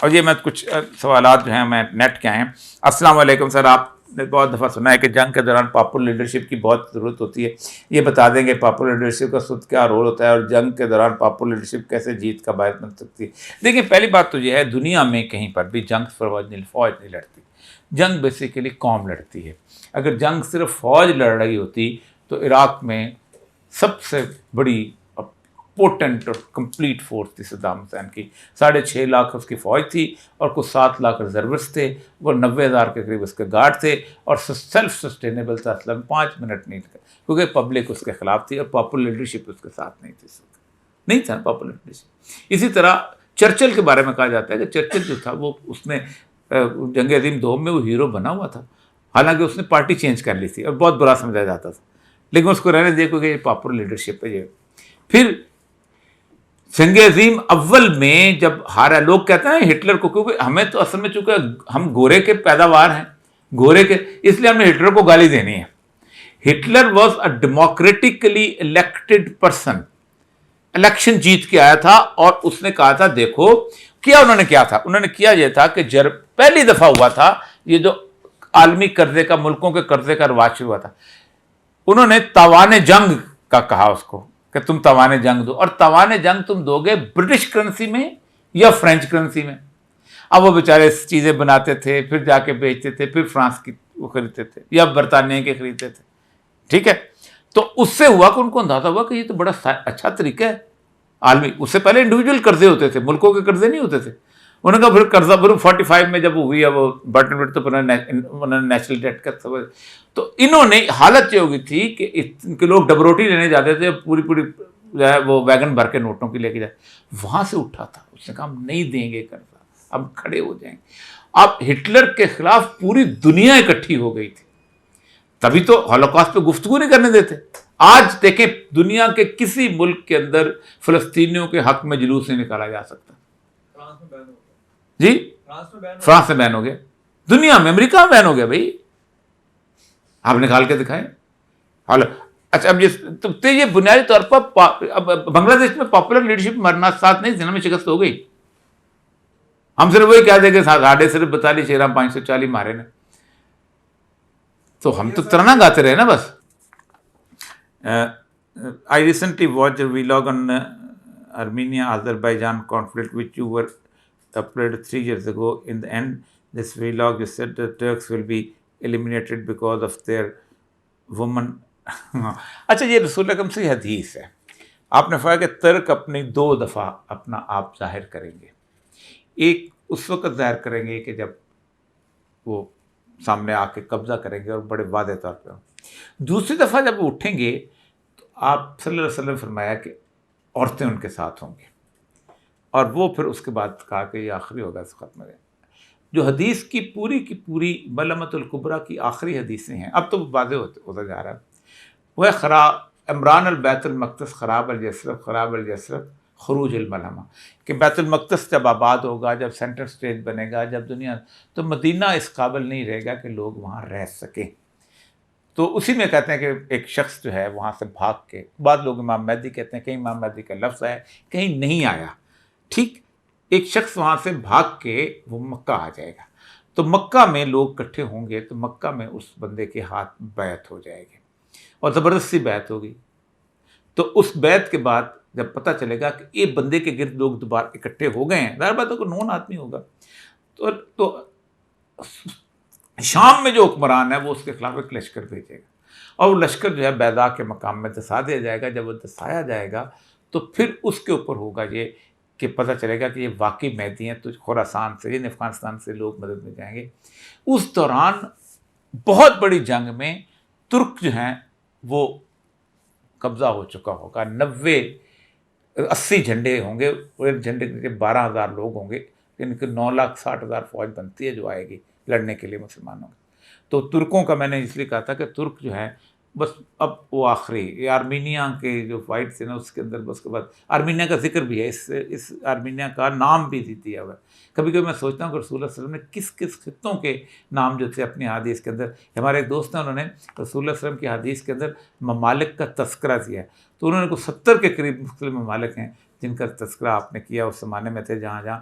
اور یہ میں کچھ سوالات جو ہیں میں نیٹ کے آئے ہیں. السلام علیکم سر، آپ نے بہت دفعہ سنا ہے کہ جنگ کے دوران پاپولر لیڈرشپ کی بہت ضرورت ہوتی ہے. یہ بتا دیں کہ پاپولر لیڈرشپ کا خود کیا رول ہوتا ہے اور جنگ کے دوران پاپولر لیڈرشپ کیسے جیت کا باعث بن سکتی ہے. دیکھیں، پہلی بات تو یہ ہے، دنیا میں کہیں پر بھی جنگ فوج نہیں لڑتی. جنگ بیسیکلی قوم لڑتی ہے. اگر جنگ صرف فوج لڑ رہی ہوتی تو عراق میں سب سے بڑی پوٹنٹ اور کمپلیٹ فورس تھی صدام حسین کی. 6.5 لاکھ اس کی فوج تھی اور کچھ 7 لاکھ ریزروسٹ تھے، وہ 90,000 کے قریب اس کے گارڈ تھے، اور سیلف سسٹینیبل تھا. اصلاً 5 منٹ نہیں لگا کیونکہ پبلک اس کے خلاف تھی اور پاپولر لیڈرشپ اس کے ساتھ نہیں تھی. نہیں تھا پاپولر لیڈرشپ. اسی طرح چرچل کے بارے میں کہا جاتا ہے کہ چرچل جو تھا وہ اس نے جنگ عظیم دوم میں وہ ہیرو بنا ہوا تھا، حالانکہ اس نے پارٹی چینج کر لی تھی اور بہت برا سمجھا جاتا تھا، لیکن اس کو رہنے دیا کیونکہ یہ پاپولر لیڈرشپ ہے. یہ پھر جنگ عظیم اول میں جب ہارا، لوگ کہتے ہیں ہٹلر کو، کیونکہ ہمیں تو اصل میں چونکہ ہم گورے کے پیداوار ہیں، گورے کے، اس لیے ہم نے ہٹلر کو گالی دینی ہے. Hitler was a democratically elected person, election جیت کے آیا تھا، اور اس نے کہا تھا دیکھو کیا انہوں نے کیا تھا. انہوں نے کیا یہ تھا کہ پہلی دفعہ ہوا تھا یہ جو عالمی قرضے کا، ملکوں کے قرضے کا رواج شروع ہوا تھا. انہوں نے تاوان جنگ کا کہا اس کو کہ تم تاوان جنگ دو، اور تاوان جنگ تم دو گے برٹش کرنسی میں یا فرینچ کرنسی میں. اب وہ بیچارے چیزیں بناتے تھے، پھر جا کے بیچتے تھے، پھر فرانس کی وہ خریدتے تھے یا برطانیہ کے خریدتے تھے. ٹھیک ہے، تو اس سے ہوا کہ ان کو اندازہ ہوا کہ یہ تو بڑا اچھا طریقہ ہے عالمی. اس سے پہلے انڈیویجول قرضے ہوتے تھے، ملکوں کے قرضے نہیں ہوتے تھے. انہوں نے کہا پھر قرضہ، پھر 45 میں جب ہوئی ہے وہ بٹن وٹ، تو انہوں نے نیشنل ڈیٹ کا سمجھ. تو انہوں نے حالت یہ ہو گئی تھی کہ ان کے لوگ ڈبروٹی لینے جاتے تھے، پوری جو ہے وہ ویگن بھر کے نوٹوں کی لے کے جائے. وہاں سے اٹھا تھا، اس نے کہا ہم نہیں دیں گے قرضہ، ہم کھڑے ہو جائیں گے. اب ہٹلر کے خلاف پوری دنیا اکٹھی ہو گئی تھی، تبھی تو ہولوکاسٹ پہ گفتگو نہیں کرنے دیتے. آج دیکھیں دنیا کے کسی ملک کے اندر فلسطینیوں کے حق میں جلوس نہیں نکالا جا سکتا. جی فرانس میں بین ہو گیا، دنیا میں، امریکہ میں بین ہو گیا. بھائی آپ نکال کے دکھائیں. اچھا، اب یہ بنیادی طور پر بنگلہ دیش میں پاپولر لیڈرشپ مرنا ساتھ نہیں، زنا میں شکست ہو گئی. ہم صرف وہی کہہ دیں کہ ساڑھے صرف 42 شیرا 540 مارے نا، تو ہم تو ترنا گاتے رہے نا بس. I recently watched a vlog on Armenia-Azerbaijan conflict which you were uploaded 3 years ago. In the end, this vlog you said the Turks will be eliminated because of their women. اچھا، یہ رسول اکرم سے حدیث ہے. آپ نے فرمایا کہ ترک اپنی 2 دفعہ اپنا آپ ظاہر کریں گے. ایک اس وقت ظاہر کریں گے کہ جب وہ سامنے آ کے قبضہ کریں گے اور بڑے واضح طور پہ. دوسری دفعہ جب وہ اٹھیں گے تو آپ صلی اللہ علیہ وسلم فرمایا کہ عورتیں ان کے ساتھ ہوں گی، اور وہ پھر اس کے بعد کہا کہ یہ آخری ہوگا اس ختم میں. جو حدیث کی پوری ملمت الکبریٰ کی آخری حدیثیں ہیں، اب تو وہ واضح ہوتا جا رہا ہے. وہ خراب عمران البیت المقدس خراب الجسرت خروج الملحمہ، کہ بیت المقدس جب آباد ہوگا، جب سینٹر اسٹیج بنے گا، جب دنیا، تو مدینہ اس قابل نہیں رہے گا کہ لوگ وہاں رہ سکیں. تو اسی میں کہتے ہیں کہ ایک شخص جو ہے وہاں سے بھاگ کے، بعض لوگ امام مہدی کہتے ہیں، کہیں امام مہدی کا لفظ ہے کہیں نہیں آیا. ٹھیک، ایک شخص وہاں سے بھاگ کے وہ مکہ آ جائے گا، تو مکہ میں لوگ اکٹھے ہوں گے، تو مکہ میں اس بندے کے ہاتھ بیعت ہو جائے گی اور زبردستی بیعت ہوگی. تو اس بیعت کے بعد جب پتہ چلے گا کہ یہ بندے کے گرد لوگ دوبارہ اکٹھے ہو گئے ہیں، ظاہر بات ہے کوئی نون آدمی ہوگا، تو شام میں جو حکمران ہے وہ اس کے خلاف ایک لشکر بھیجے گا، اور وہ لشکر جو ہے بیضا کے مقام میں دسا دیا جائے گا. جب وہ دسایا جائے گا تو پھر اس کے اوپر ہوگا یہ کہ پتہ چلے گا کہ یہ واقعی مہدی ہیں، تو خراسان سے، یعنی افغانستان سے لوگ مدد میں جائیں گے. اس دوران بہت بڑی جنگ میں ترک جو ہیں وہ قبضہ ہو چکا ہوگا. 80 جھنڈے ہوں گے، ایک جھنڈے کے 12,000 لوگ ہوں گے، ان کے 9,60,000 فوج بنتی ہے جو آئے گی لڑنے کے لیے مسلمانوں کی. تو ترکوں کا میں نے اس لیے کہا تھا کہ ترک جو ہے بس اب وہ آخری، یہ آرمینیا کے جو فائٹ تھے نا اس کے اندر، بس کے بعد آرمینیا کا ذکر بھی ہے، اس آرمینیا کا نام بھی دیا ہوا ہے. کبھی کبھی میں سوچتا ہوں کہ رسول اللہ صلی اللہ علیہ وسلم نے کس کس خطوں کے نام جو تھے اپنی حدیث کے اندر. ہمارے ایک دوست ہیں، انہوں نے رسول اللہ صلی اللہ علیہ وسلم کی حدیث کے اندر ممالک کا تذکرہ کیا ہے، تو انہوں نے کو 70 کے قریب مختلف ممالک ہیں جن کا تذکرہ آپ نے کیا اس زمانے میں تھے جہاں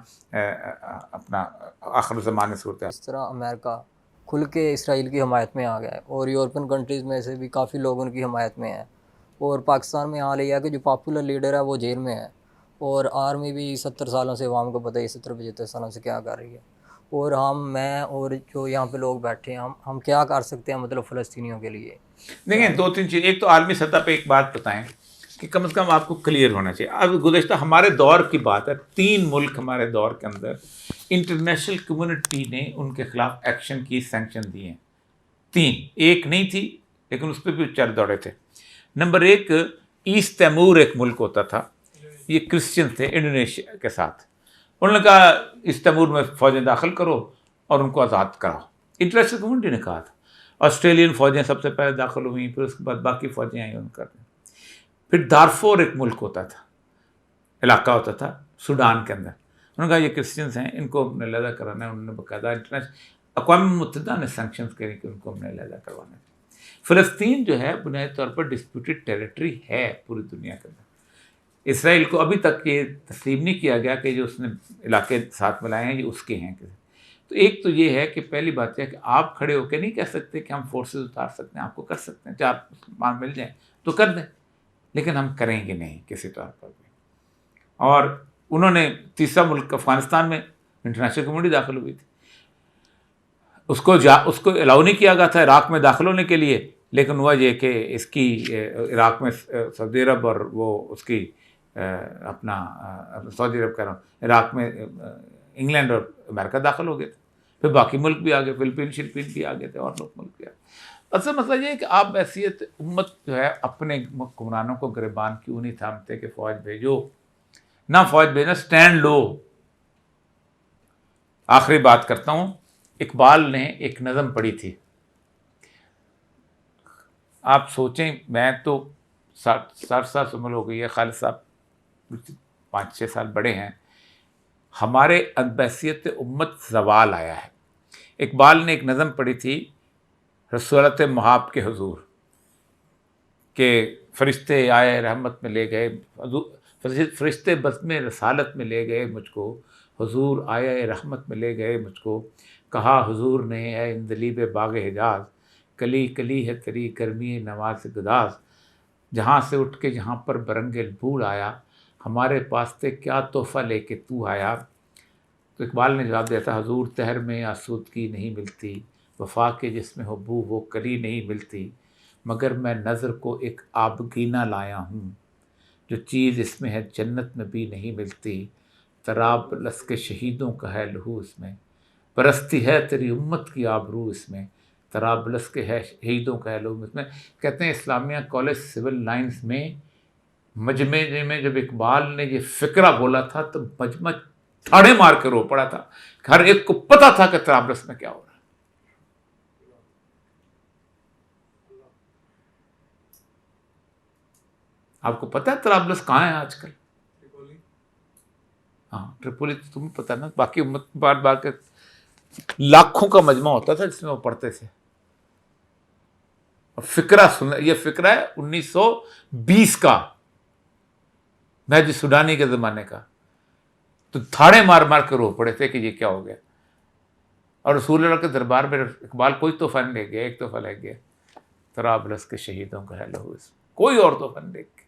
اپنا آخر زمانے صورت ہے. اس طرح امریکہ کھل کے اسرائیل کی حمایت میں آ گیا ہے، اور یورپین کنٹریز میں سے بھی کافی لوگ ان کی حمایت میں ہیں، اور پاکستان میں حال یہ ہے کہ جو پاپولر لیڈر ہے وہ جیل میں ہے، اور آرمی بھی 70 سالوں سے عوام کو پتہ ہے 70-75 سالوں سے کیا کر رہی ہے، اور میں اور جو یہاں پہ لوگ بیٹھے ہیں ہم کیا کر سکتے ہیں مطلب فلسطینیوں کے لیے. دیکھیں 2-3 چیز. ایک تو عالمی سطح پہ ایک بات بتائیں کہ کم از کم آپ کو کلیئر ہونا چاہیے. اب گزشتہ ہمارے دور کی بات ہے، 3 ملک ہمارے دور کے اندر انٹرنیشنل کمیونٹی نے ان کے خلاف ایکشن کی، سینکشن دیے ہیں. 3، ایک نہیں تھی لیکن اس پہ بھی چل دوڑے تھے. نمبر 1 ایسٹ تیمور ایک ملک ہوتا تھا، یہ کرسچن تھے انڈونیشیا کے ساتھ. انہوں نے کہا ایسٹ تیمور میں فوجیں داخل کرو اور ان کو آزاد کراؤ. انٹرنیشنل کمیونٹی نے کہا تھا. آسٹریلین فوجیں سب سے پہلے داخل ہوئیں، پھر اس کے بعد باقی فوجیں آئیں ان کا. پھر دارفور ایک ملک ہوتا تھا، علاقہ ہوتا تھا سوڈان کے اندر. انہوں نے کہا یہ کرسچنس ہیں، ان کو ہم نے علیحدہ کرانا ہے. انہوں نے باقاعدہ انٹرنیشنل اقوام متحدہ نے سینکشنز کری کہ ان کو ہم نے علیحدہ کروانا ہے. فلسطین جو ہے بنیادی طور پر ڈسپیوٹڈ ٹیریٹری ہے پوری دنیا کے اندر. اسرائیل کو ابھی تک یہ تسلیم نہیں کیا گیا کہ جو اس نے علاقے ساتھ ملائے ہیں یہ اس کے ہیں. تو ایک تو یہ ہے کہ پہلی بات ہے کہ آپ کھڑے ہو کے نہیں کہہ سکتے کہ ہم فورسز اتار سکتے ہیں. آپ کو کر سکتے ہیں، 4 مسلمان مل جائیں تو کر دیں، لیکن ہم کریں گے نہیں کسی طور پر بھی. اور انہوں نے تیسرا ملک افغانستان میں انٹرنیشنل کمیونٹی داخل ہوئی تھی، اس کو الاؤ نہیں کیا گیا تھا عراق میں داخل ہونے کے لیے. لیکن ہوا یہ کہ اس کی عراق میں سعودی عرب اور وہ اس کی اپنا سعودی عرب کہہ رہا ہوں، عراق میں انگلینڈ اور امریکہ داخل ہو گئے تھے. پھر باقی ملک بھی آگے، فلپین بھی آگے تھے اور لوگ ملک بھی آگے. اصل مسئلہ یہ ہے کہ آپ بحیثیت امت جو ہے اپنے حکمرانوں کو گریبان کیوں نہیں تھامتے کہ فوج بھیجو، نہ فوج بھیجنا، سٹینڈ لو. آخری بات کرتا ہوں. اقبال نے ایک نظم پڑھی تھی، آپ سوچیں، میں تو 60 سال عمر ہو گئی ہے، خالد صاحب 5-6 سال بڑے ہیں، ہمارے بحیثیت امت زوال آیا ہے. اقبال نے ایک نظم پڑھی تھی رسولت محاب کے حضور، کہ فرشتے آئے رحمت میں لے گئے، فرشتے بزم رسالت میں لے گئے مجھ کو، حضور آئے رحمت میں لے گئے مجھ کو. کہا حضور نے اے اندلیب باغ حجاز، کلی کلی ہے تیری گرمی نواز گداز. جہاں سے اٹھ کے جہاں پر برنگ البول آیا، ہمارے پاستے کیا تحفہ لے کے تو آیا. تو اقبال نے جواب دیا تھا، حضور تہر میں آسودگی نہیں ملتی، وفا کے جس میں ہو بو وہ کلی نہیں ملتی. مگر میں نظر کو ایک آبگینہ لایا ہوں، جو چیز اس میں ہے جنت میں بھی نہیں ملتی. تراب لس کے شہیدوں کا ہے لہو اس میں، پرستی ہے تیری امت کی آبرو اس میں. طرابلس کے ہے شہیدوں کا ہے لہو اس میں. کہتے ہیں اسلامیہ کالج سول لائنز میں مجمع میں جب اقبال نے یہ فقرہ بولا تھا تو مجمع تھاڑے مار کے رو پڑا تھا. ہر ایک کو پتا تھا کہ طرابلس میں کیا ہو رہا ہے. آپ کو پتا ہے طرابلس کہاں ہے آج کل؟ ہاں ٹریپولی تو تمہیں پتا نا. باقی امت بار بار کے لاکھوں کا مجمع ہوتا تھا جس میں وہ پڑھتے تھے. فقرہ سن، یہ فقرہ ہے 1920 کا، مہدی سوڈانی کے زمانے کا. تو تھاڑے مار مار کے رو پڑے تھے کہ یہ کیا ہو گیا. اور رسول اللہ کے دربار میں اقبال کوئی تحفہ نہیں لے گیا، ایک تحفہ لے گیا، طرابلس کے شہیدوں کا ہے لہو اس میں. کوئی اور تحفہ نہیں لے گیا.